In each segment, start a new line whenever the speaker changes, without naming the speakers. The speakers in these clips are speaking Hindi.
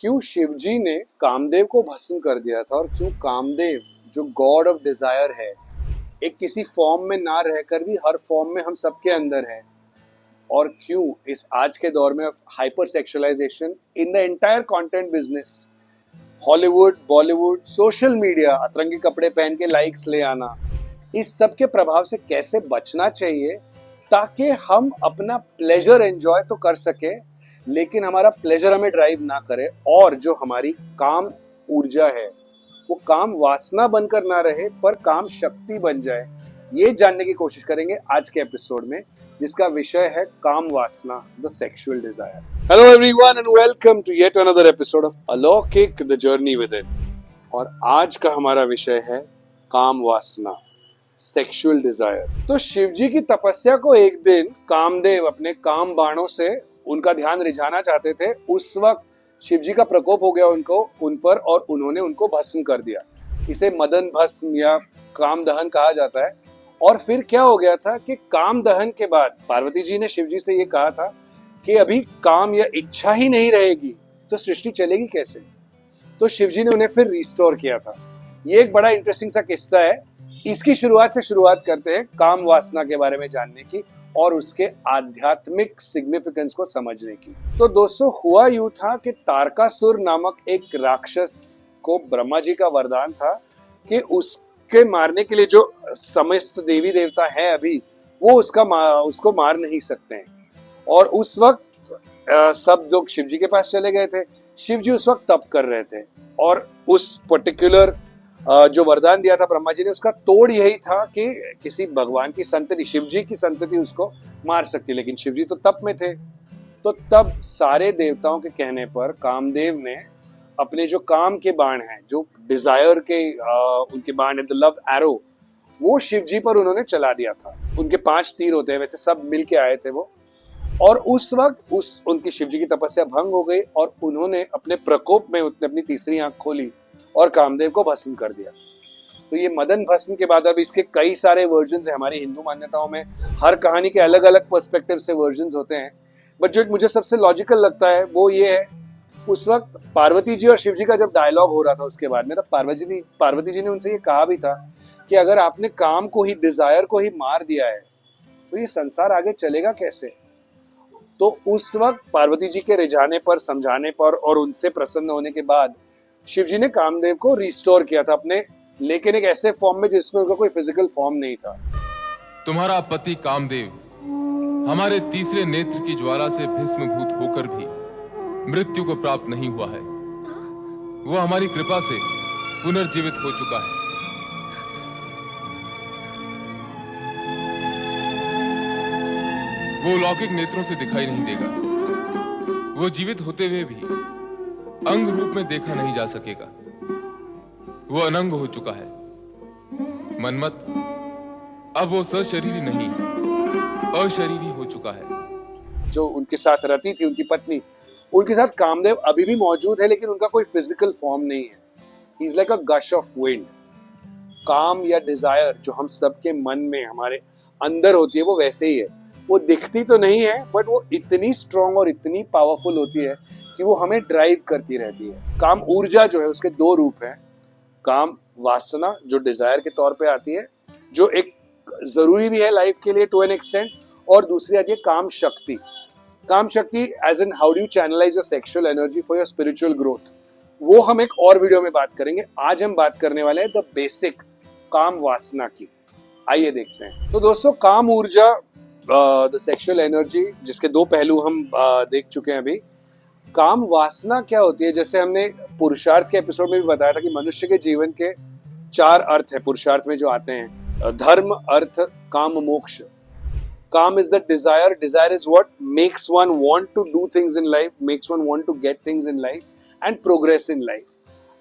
क्यों शिवजी ने कामदेव को भस्म कर दिया था और क्यों कामदेव जो गॉड ऑफ डिजायर है एक किसी फॉर्म में ना रहकर भी हर फॉर्म में हम सबके अंदर है, और क्यों इस आज के दौर में hyper sexualisation in the entire content business, Hollywood, Bollywood, social media, अतरंगी कपड़े पहन के लाइक्स ले आना, इस सब के प्रभाव से कैसे बचना चाहिए ताकि हम अपना प्लेजर एंजॉय तो कर सके लेकिन हमारा प्लेजर हमें ड्राइव ना करे, और जो हमारी काम ऊर्जा है वो काम वासना बनकर ना रहे पर काम शक्ति बन जाए। ये जानने की कोशिश करेंगे आज के एपिसोड में, जिसका विषय है काम वासना, the sexual desire. Hello everyone and welcome to yet another episode of Alaukik the journey within. और आज का हमारा विषय है काम वासना, सेक्सुअल डिजायर। तो शिवजी की तपस्या को एक दिन कामदेव अपने काम बाणों से उनका ध्यान रिझाना चाहते थे। उस वक्त शिवजी का प्रकोप हो गया उन पर और उन्होंने उनको भस्म कर दिया। इसे मदन भस्म या काम दहन कहा जाता है। और फिर क्या हो गया था कि काम दहन के बाद पार्वती जी ने शिवजी से ये कहा था कि अभी काम या इच्छा ही नहीं रहेगी तो सृष्टि चलेगी कैसे। तो शिवजी ने उन्हें फिर रिस्टोर किया था। ये एक बड़ा इंटरेस्टिंग सा किस्सा है। इसकी शुरुआत करते हैं काम वासना के बारे में जानने की और उसके आध्यात्मिक सिग्निफिकेंस को समझने की। तो दोस्तों, हुआ यूं था कि तारकासुर नामक एक राक्षस को ब्रह्मा जी का वरदान था कि उसके मारने के लिए जो समस्त देवी देवता है अभी वो उसको मार नहीं सकते हैं। और उस वक्त सब लोग शिव जी के पास चले गए थे। शिव जी उस वक्त तप कर रहे थे और उस पर्टिकुलर जो वरदान दिया था ब्रह्मा जी ने, उसका तोड़ यही था कि किसी भगवान की संतति, शिव जी की संतति उसको मार सकती, लेकिन शिव जी तो तप में थे। तो तब सारे देवताओं के कहने पर कामदेव ने अपने जो काम के बाण हैं, जो डिजायर के उनके बाण है, द लव एरो, वो शिव जी पर उन्होंने चला दिया था। उनके 5 तीर होते हैं, वैसे सब मिल के आए थे वो। और उस वक्त उनकी शिव जी की तपस्या भंग हो गई और उन्होंने अपने प्रकोप में अपनी तीसरी आंख खोली और कामदेव को भस्म कर दिया। तो ये मदन भस्म के बाद अब इसके कई सारे वर्जन्स हैं। हमारी हिंदू मान्यताओं में हर कहानी के अलग अलग पर्सपेक्टिव से वर्जन्स होते हैं, बट जो मुझे सबसे लॉजिकल लगता है वो ये है, उस वक्त पार्वती जी और शिव जी का जब डायलॉग हो रहा था उसके बाद में, तब पार्वती जी ने उनसे ये कहा भी था कि अगर आपने काम को ही, डिजायर को ही मार दिया है तो ये संसार आगे चलेगा कैसे। तो उस वक्त पार्वती जी के रिझाने पर, समझाने पर और उनसे प्रसन्न होने के बाद शिव जी ने कामदेव को रिस्टोर किया था अपने, लेकिन एक ऐसे फॉर्म में जिसमें उनका कोई फिजिकल फॉर्म नहीं था।
तुम्हारा पति कामदेव हमारे तीसरे नेत्र की ज्वाला से भस्मीभूत होकर भी मृत्यु को प्राप्त नहीं हुआ है। वो हमारी कृपा से पुनर्जीवित हो चुका है। वो लौकिक नेत्रों से दिखाई नहीं देगा। वो जीवित होते हुए भी अंग रूप में देखा नहीं जा सकेगा। वो अनंग हो चुका है। मनमत, अब वो सशरीरी नहीं, अशरीरी हो चुका है।
जो उनके साथ रहती थी, उनकी पत्नी, उनके साथ कामदेव अभी भी मौजूद है, लेकिन उनका कोई फिजिकल फॉर्म नहीं है। He is like a gush of wind. काम या डिजायर जो हम सबके मन में, हमारे अंदर होती है, वो वैसे ही है। वो दिखती तो नहीं है, बट वो इतनी स्ट्रॉन्ग और इतनी पावरफुल होती है कि वो हमें ड्राइव करती रहती है। काम ऊर्जा जो है उसके 2 रूप हैं। काम वासना जो डिजायर के तौर पे आती है, जो एक जरूरी भी है लाइफ के लिए टू एन एक्सटेंट, और दूसरी आती है काम शक्ति। काम शक्ति as an how do you channelise your sexual energy for your spiritual growth. वो हम एक और वीडियो में बात करेंगे। आज हम बात करने वाले हैं द बेसिक काम वासना की। आइए देखते हैं। तो दोस्तों, काम ऊर्जा, द सेक्सुअल एनर्जी, जिसके 2 पहलू हम देख चुके हैं अभी। काम वासना क्या होती है? जैसे हमने पुरुषार्थ के एपिसोड में भी बताया था कि मनुष्य के जीवन के 4 अर्थ है पुरुषार्थ में जो आते हैं, धर्म, अर्थ, काम, मोक्ष। काम is the desire. Desire is what makes one want to do things in life, makes one want to get things in life and progress in life.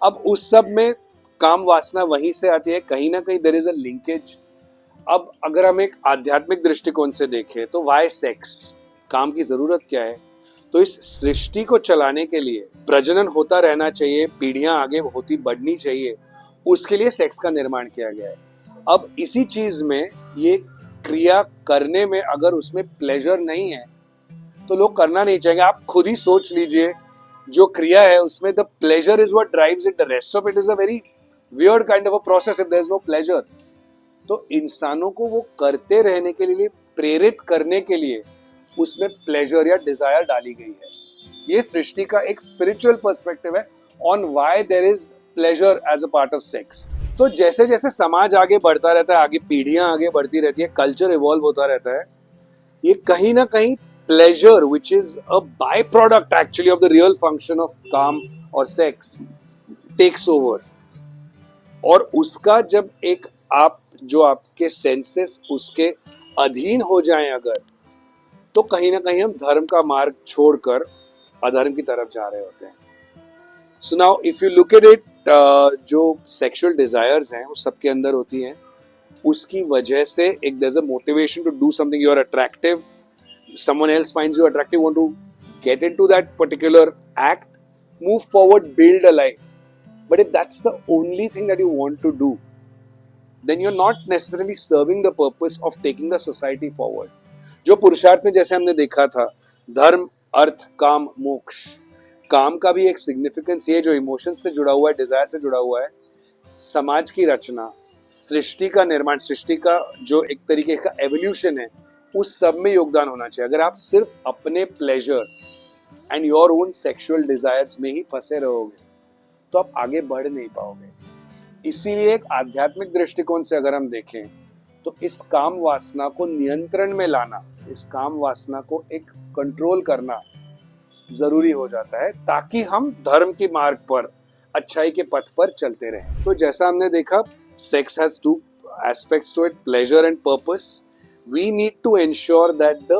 अब उस सब में काम वासना वहीं से आती है, कहीं ना कहीं देयर इज अ लिंकेज। अब अगर हम एक आध्यात्मिक दृष्टिकोण से देखें तो व्हाई सेक्स, काम की जरूरत क्या है? तो इस सृष्टि को चलाने के लिए प्रजनन होता रहना चाहिए, पीढ़ियां आगे होती बढ़नी चाहिए, उसके लिए सेक्स का निर्माण किया गया है। अब इसी चीज में ये क्रिया करने में अगर उसमें प्लेजर नहीं है तो लोग करना नहीं चाहेंगे। आप खुद ही सोच लीजिए जो क्रिया है उसमें the pleasure is what drives it, the rest of it is a very weird kind of a process if there is no pleasure. तो इंसानों को वो करते रहने के लिए, प्रेरित करने के लिए उसमें प्लेजर या डिजायर डाली गई है। ये सृष्टि का एक स्पिरिचुअल पर्सपेक्टिव है on why there is pleasure as a part of sex. तो जैसे जैसे समाज आगे बढ़ता रहता है, आगे पीढ़ियां आगे बढ़ती रहती है, कल्चर इवॉल्व होता रहता है, ये कहीं ना कहीं pleasure which is a by product actually of the real function of काम और सेक्स टेक्स ओवर। और उसका जब एक आप जो आपके सेंसेस उसके अधीन हो जाएं अगर, तो कहीं ना कहीं हम धर्म का मार्ग छोड़कर अधर्म की तरफ जा रहे होते हैं। So now if you look at it, जो सेक्सुअल डिजायर्स हैं वो सबके अंदर होती हैं, उसकी वजह से एक there is a motivation to do something, you are attractive, someone else finds you attractive, want to get into that particular act, move forward, build a life. But if that's the only thing that you want to do, then you're not necessarily serving the purpose of taking the society forward. जो पुरुषार्थ में जैसे हमने देखा था, धर्म, अर्थ, काम, मोक्ष, काम का भी एक सिग्निफिकेंस ये जो इमोशंस से जुड़ा हुआ है, डिजायर से जुड़ा हुआ है, समाज की रचना, सृष्टि का निर्माण, सृष्टि का जो एक तरीके का एवोल्यूशन है, उस सब में योगदान होना चाहिए। अगर आप सिर्फ अपने pleasure and your own sexual desires में ही फंसे रहोगे तो आप आगे बढ़ नहीं पाओगे। इसीलिए एक आध्यात्मिक दृष्टिकोण से अगर हम देखें तो इस काम वासना को नियंत्रण में लाना, इस काम वासना को एक कंट्रोल करना जरूरी हो जाता है, ताकि हम धर्म के मार्ग पर, अच्छाई के पथ पर चलते रहें। तो जैसा हमने देखा, sex has two aspects to it, pleasure and purpose. We need to ensure that the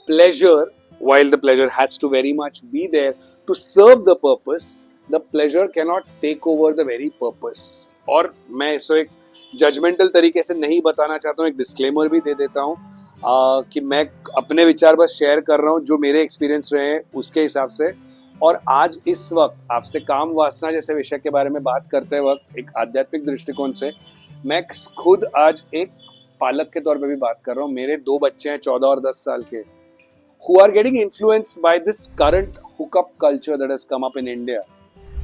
pleasure, while the pleasure has to very much be there to serve the purpose, the pleasure cannot take over the very purpose. और मैं इसको एक जजमेंटल तरीके से नहीं बताना चाहता हूँ, एक डिस्क्लेमर भी दे देता हूँ कि मैं अपने विचार बस शेयर कर रहा हूँ जो मेरे एक्सपीरियंस रहे हैं उसके हिसाब से। और आज इस वक्त आपसे काम वासना जैसे विषय के बारे में बात करते वक्त एक आध्यात्मिक दृष्टिकोण से मैं खुद आज एक पालक के तौर पे भी बात कर रहा हूँ। मेरे 2 बच्चे हैं 14 और 10 साल के, who are getting influenced by this current hookup culture that has come up in India,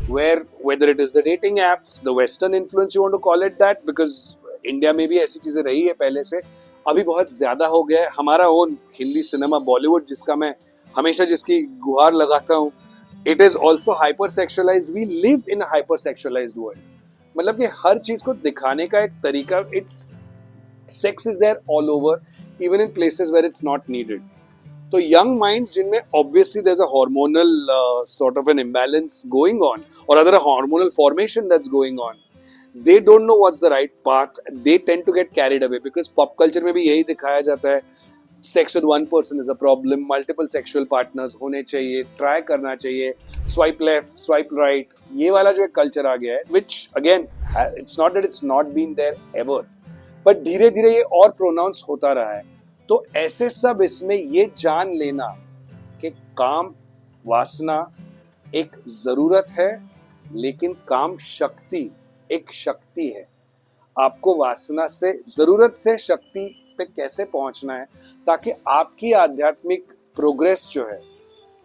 where whether it is the dating apps, the western influence, you want to call it that, because India में भी ऐसी चीजें रही है पहले से, अभी बहुत ज्यादा हो गया है। हमारा ओन हिंदी सिनेमा बॉलीवुड, जिसका मैं हमेशा जिसकी गुहार लगाता हूँ, it is also hyper sexualized. We live in a hyper sexualized world, मतलब कि हर चीज को दिखाने का एक तरीका, it's sex is there all over, even in places where it's not needed. So young minds जिनमें obviously there's a hormonal sort of an imbalance going on, or rather a hormonal formation that's going on, they don't know what's the right path. They tend to get carried away because pop culture में भी यही दिखाया जाता है, sex with one person is a problem, multiple sexual partners होने चाहिए, try करना चाहिए, swipe left, swipe right, ये वाला जो एक culture आ गया है, which again it's not that it's not been there ever, but धीरे धीरे ये और प्रोनाउंस होता रहा है। तो ऐसे सब इसमें ये जान लेना कि काम वासना एक जरूरत है, लेकिन काम शक्ति एक शक्ति है। आपको वासना से, जरूरत से शक्ति पे कैसे पहुंचना है, ताकि आपकी आध्यात्मिक प्रोग्रेस जो है,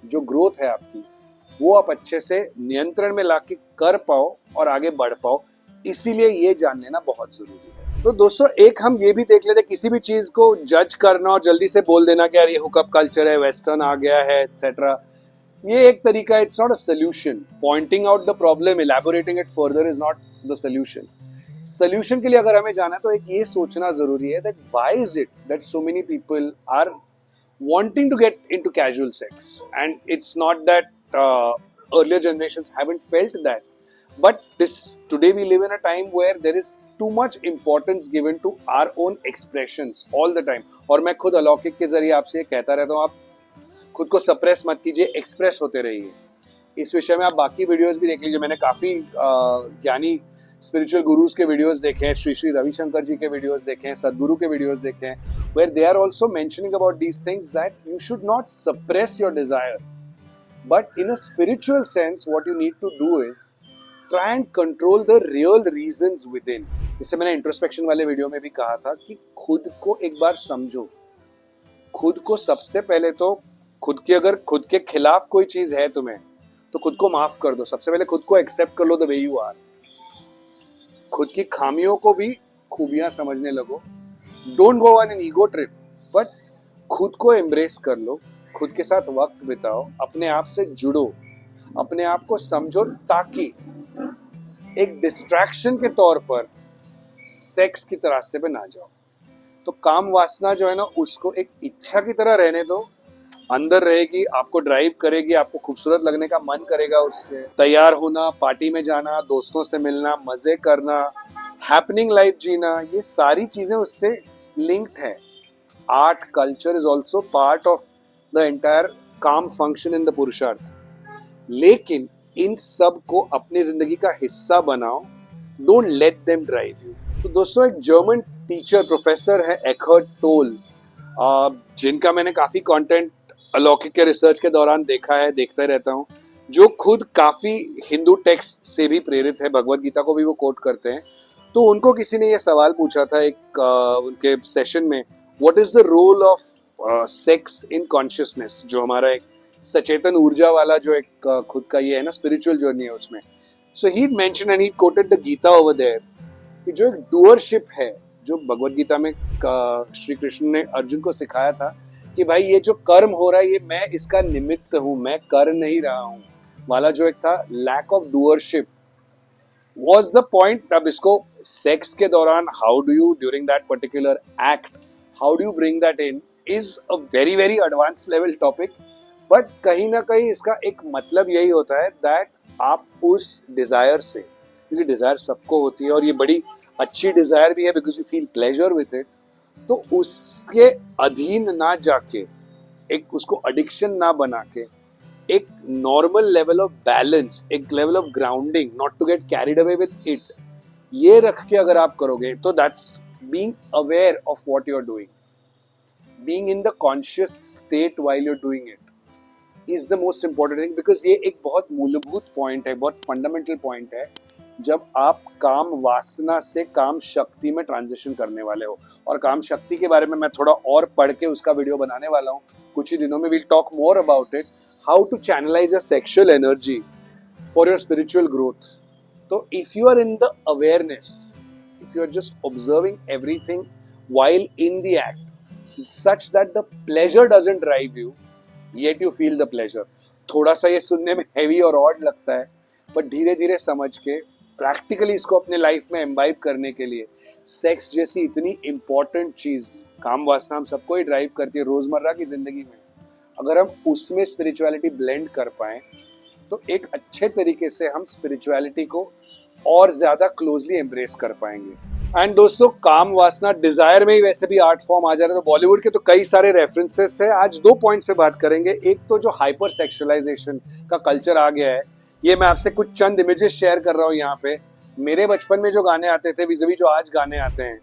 जो ग्रोथ है आपकी, वो आप अच्छे से नियंत्रण में लाके कर पाओ और आगे बढ़ पाओ। इसीलिए ये जान लेना बहुत जरूरी है। तो दोस्तों, एक हम ये भी देख लेते, किसी भी चीज को जज करना और जल्दी से बोल देना कि यार ये हुकअप कल्चर है, वेस्टर्न आ गया है, एटसेट्रा, ये एक तरीका, it's not a solution. Pointing out the problem, elaborating it further is not the solution. Solution के लिए अगर हमें जाना है तो एक ये सोचना जरूरी है that why is it that so many people are wanting to get into casual sex, and it's not that earlier generations haven't felt that, but today we live in a time where there is too much importance given to our own expressions all the time. और मैं खुद अलौकिक के जरिए आपसे ये कहता रहता हूँ, आप खुद को सप्रेस मत कीजिए, एक्सप्रेस होते रहिए। इस विषय में आप बाकी वीडियोस भी देख लीजिए। मैंने काफी ज्ञानी स्पिरिचुअल गुरुज के वीडियोस देखे हैं, श्री श्री रविशंकर जी के वीडियोस देखे हैं, सदगुरु के वीडियोस देखे हैं, where they are also mentioning about these things that you should not suppress your desire, but in a spiritual sense what you need to do is try and control the real reasons within. इससे मैंने इंट्रोस्पेक्शन वाले वीडियो में भी कहा था कि खुद को एक बार समझो। खुद को सबसे पहले तो खुद की, अगर खुद के खिलाफ कोई चीज है तुम्हें, तो खुद को माफ कर दो। सबसे पहले खुद को एक्सेप्ट कर लो द वे यू आर। खुद की खामियों को भी खूबियां समझने लगो। Don't go on an ego trip, but खुद को एम्ब्रेस कर लो, खुद के साथ वक्त बिताओ, अपने आप से जुड़ो, अपने आप को समझो, ताकि एक डिस्ट्रैक्शन के तौर पर सेक्स की रास्ते पे ना जाओ। तो काम वासना जो है ना, उसको एक इच्छा की तरह रहने दो, अंदर रहेगी, आपको ड्राइव करेगी, आपको खूबसूरत लगने का मन करेगा उससे। तैयार होना, पार्टी में जाना, दोस्तों से मिलना, मजे करना, हैपनिंग लाइफ जीना, ये सारी चीजें उससे लिंक्ड है। Art culture is also part of the entire काम फंक्शन इन द पुरुषार्थ। लेकिन इन सब को अपनी जिंदगी का हिस्सा बनाओ, don't let them drive you. तो दोस्तों, एक जर्मन टीचर प्रोफेसर है एखर्ट टोल, जिनका मैंने काफी कंटेंट अलौकिक के रिसर्च के दौरान देखा है, देखता रहता हूँ, जो खुद काफी हिंदू टेक्स्ट से भी प्रेरित है, भगवत गीता को भी वो कोट करते हैं। तो उनको किसी ने ये सवाल पूछा था एक उनके सेशन में, what is the role of sex in consciousness, जो हमारा एक सचेतन ऊर्जा वाला जो एक खुद का ये है ना स्पिरिचुअल जर्नी है उसमें। So he mention and he quoted the Gita over there कि जो एक डूअरशिप है, जो भगवत गीता में श्री कृष्ण ने अर्जुन को सिखाया था कि भाई ये जो कर्म हो रहा है ये मैं इसका निमित्त हूं, मैं कर नहीं रहा हूं वाला जो एक था lack of doership was the point। अब इसको सेक्स के दौरान how do you during that particular act, how do you bring that in, is a very very advance level topic. But कहीं ना कहीं इसका एक मतलब यही होता है दैट आप उस डिजायर से, क्योंकि डिजायर सबको होती है और ये बड़ी अच्छी डिजायर भी है because you feel pleasure with it, तो उसके अधीन ना जाके, एक उसको एडिक्शन ना बना के, एक नॉर्मल लेवल ऑफ बैलेंस, एक level of grounding, not to get carried away with it, ये रख के अगर आप करोगे तो that's being aware of what you are doing, being in the conscious state while you are doing it is the most important thing. Because ये एक बहुत मूलभूत पॉइंट है, बहुत फंडामेंटल पॉइंट है जब आप काम वासना से काम शक्ति में ट्रांजिशन करने वाले हो। और काम शक्ति के बारे में मैं थोड़ा और पढ़ के उसका वीडियो बनाने वाला हूँ कुछ ही दिनों में। Will talk more about it, how to channelize your sexual energy for your spiritual growth. So if you are in the awareness, if you are just observing everything while in the act, such that the pleasure doesn't drive you, yet you feel the pleasure. थोड़ा सा ये सुनने में heavy और odd लगता है, but धीरे धीरे समझ के प्रैक्टिकली इसको अपने लाइफ में एम्बाइब करने के लिए, सेक्स जैसी इतनी इंपॉर्टेंट चीज, काम वासना हम सबको ही ड्राइव करती है रोजमर्रा की जिंदगी में, अगर हम उसमें स्पिरिचुअलिटी ब्लेंड कर पाए तो एक अच्छे तरीके से हम स्पिरिचुअलिटी को और ज्यादा क्लोजली एम्ब्रेस कर पाएंगे। एंड दोस्तों, काम वासना डिजायर में ही वैसे भी आर्ट फॉर्म आ जा रहा है, तो बॉलीवुड के तो कई सारे रेफरेंसेस है। आज 2 पॉइंट्स पे बात करेंगे। एक तो जो हाइपर सेक्सुअलाइजेशन का कल्चर आ गया है, ये मैं आपसे कुछ चंद इमेजेस शेयर कर रहा हूँ यहाँ पे। मेरे बचपन में जो गाने आते थे विज़-वी जो आज गाने आते हैं,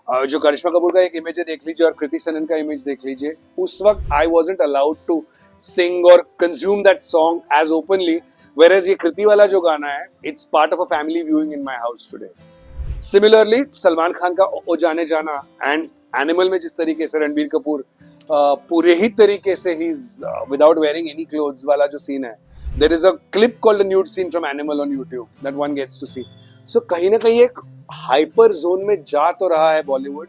जो करिश्मा कपूर का एक इमेज देख लीजिए और कृति सनन का इमेज देख लीजिए, उस वक्त I wasn't allowed to sing और consume that song as openly, whereas ये कृति वाला जो गाना है, it's part of a family viewing in my house today. Similarly Salman Khan का ओ जाने जाना एंड एनिमल में जिस तरीके से रणबीर कपूर पूरे ही तरीके से ही विदाउट वेयरिंग एनी क्लोथ्स वाला जो सीन है, there is a clip called the nude scene from Animal on YouTube that one gets to see. So कहीं ना कहीं एक हाइपर जोन में जा तो रहा है बॉलीवुड,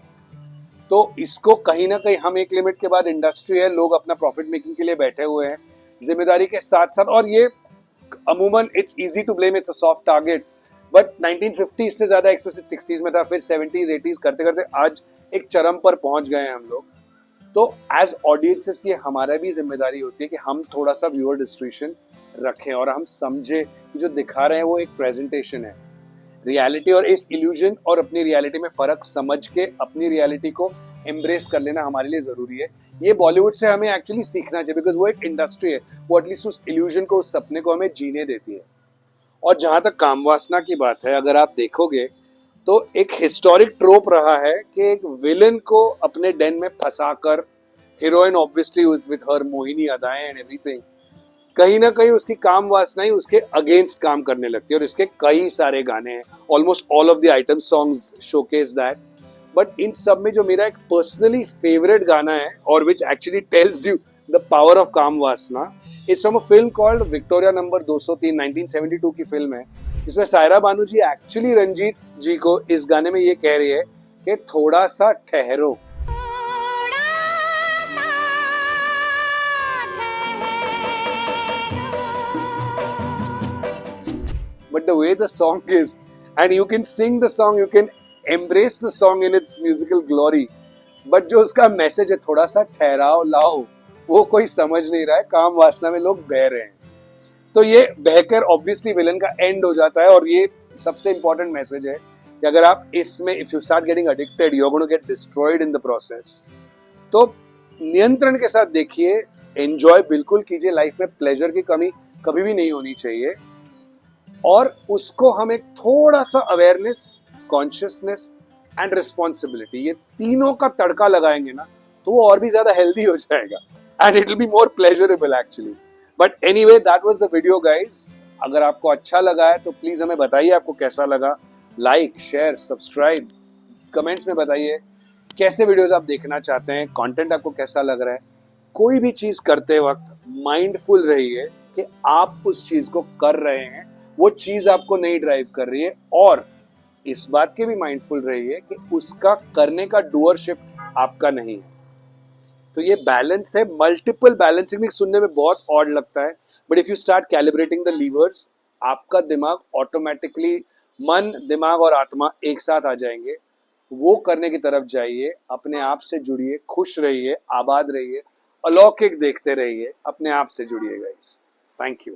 तो इसको कहीं ना कहीं हम एक लिमिट के बाद, इंडस्ट्री है, लोग अपना प्रॉफिट मेकिंग के लिए बैठे हुए हैं जिम्मेदारी के साथ साथ। और ये अमूमन it's easy to blame, it's a soft target, but 1950 से ज्यादा एक्सप्लिसिट 60s में था, फिर 70s 80s करते करते आज एक चरम पर पहुंच गए हैं हम लोग। तो एज ऑडियंसेस ये हमारा भी जिम्मेदारी होती है कि हम थोड़ा सा व्यूअर डिस्ट्रीब्यूशन रखें और हम समझे कि जो दिखा रहे हैं वो एक प्रेजेंटेशन है। रियलिटी और इस इल्यूजन और अपनी रियलिटी में फर्क समझ के अपनी रियलिटी को एम्ब्रेस कर लेना हमारे लिए जरूरी है। ये बॉलीवुड से हमें एक्चुअली सीखना चाहिए, बिकॉज वो एक इंडस्ट्री है, वो एटलीस्ट उस इल्यूजन को, उस सपने को हमें जीने देती है। और जहां तक काम वासना की बात है, अगर आप देखोगे तो एक हिस्टोरिक ट्रोप रहा है कि एक विलन को अपने डेन में फंसाकर, हीरोइन ऑब्वियसली विद हर मोहिनी अदाएं एंड एवरीथिंग, कहीं ना कहीं उसकी काम वासना ही उसके अगेंस्ट काम करने लगती है। और इसके कई सारे गाने हैं, almost all of the item songs showcase that. But in सब में जो मेरा एक पर्सनली फेवरेट गाना है और which actually tells you the power of काम वासना. It's from a film called Victoria number 203, 1972 की फिल्म है. इसमें सायरा बानू जी एक्चुअली रंजीत जी को इस गाने में ये कह रही है कि थोड़ा सा ठहरो. But the way the song is, and you can sing the song, you can embrace the song in its musical glory, but जो उसका मैसेज है थोड़ा सा ठहराओ लाओ, वो कोई समझ नहीं रहा है. काम वासना में लोग बह रहे हैं. तो ये बहकर ऑब्वियसली विलन का एंड हो जाता है. और ये सबसे इंपॉर्टेंट मैसेज है कि अगर आप इसमें if you start getting addicted, you are going to get destroyed in the process. तो नियंत्रण के साथ देखिए, एंजॉय बिल्कुल कीजिए. लाइफ में प्लेजर की कमी कभी भी नहीं होनी चाहिए. और उसको हम एक थोड़ा सा अवेयरनेस, कॉन्शियसनेस एंड रिस्पॉन्सिबिलिटी, ये तीनों का तड़का लगाएंगे ना, तो वो और भी ज्यादा हेल्दी हो जाएगा. And it will be more pleasurable actually. But anyway, that was the video guys. अगर आपको अच्छा लगा है तो प्लीज हमें बताइए आपको कैसा लगा. लाइक, शेयर, सब्सक्राइब, कमेंट्स में बताइए कैसे वीडियोस आप देखना चाहते हैं, कंटेंट आपको कैसा लग रहा है. कोई भी चीज करते वक्त माइंडफुल रहिए कि आप उस चीज को कर रहे हैं, वो चीज आपको नहीं ड्राइव कर रही है. और इस बात के भी माइंडफुल रहिए कि उसका करने का डूअरशिप आपका नहीं है. तो ये बैलेंस है. मल्टीपल बैलेंसिंग सुनने में बहुत ऑड लगता है, but if you start calibrating the levers, आपका दिमाग ऑटोमेटिकली, मन, दिमाग और आत्मा एक साथ आ जाएंगे. वो करने की तरफ जाइए. अपने आप से जुड़िए, खुश रहिए, आबाद रहिए, अलौकिक देखते रहिए, अपने आप से जुड़िए गाइस. Thank you.